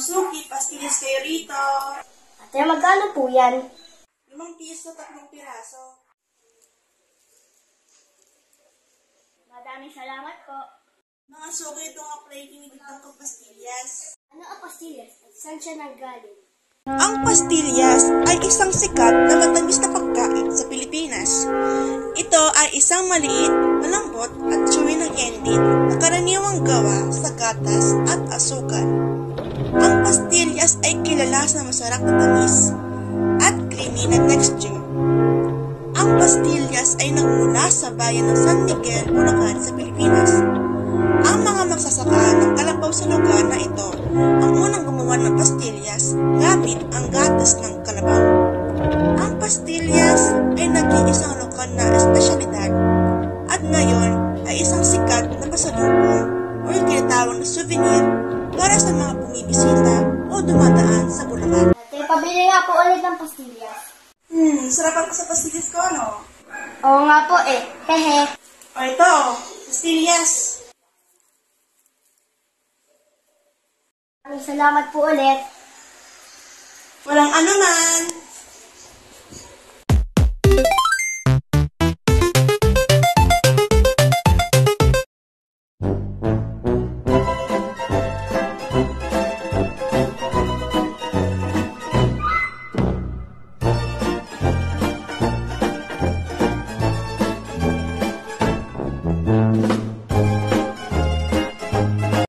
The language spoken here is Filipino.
suki, pastillas kayo rito. Ate, magkano po yan? 5 piso, 3 piraso. Maraming salamat po. Mga suki, ito nga plating ng pastillas. Ano ang pastillas? At saan siya nanggaling? Ang pastillas ay isang sikat na matamis na pagkain sa Pilipinas. Ito ay isang maliit, malambot at chewy na candy na karaniwang gawa sa gatas at asukal. Ang pastillas ay kilala sa masarap na tamis at creamy na texture. Ang pastillas ay nagmula sa bayan ng San Miguel, Bulacan sa Pilipinas. Ang mga magsasaka ng kalabaw sa lugar na ito ang unang gumawa ng pastillas gamit ang gatas ng kalabaw. Ang pastillas ay naging isang lokal na espesyalidad at ngayon ay isang sikat na pasalubong o yung tinatawag na souvenir para sa mga bumibisita o dumadaan sa Bulacan. Ate, pabili nga po ulit ng pastillas. Sarapan ko sa pastillas ko, ano? Oo nga po eh. Hehe. O ito, pastillas. Maraming salamat po ulit. Walang anuman.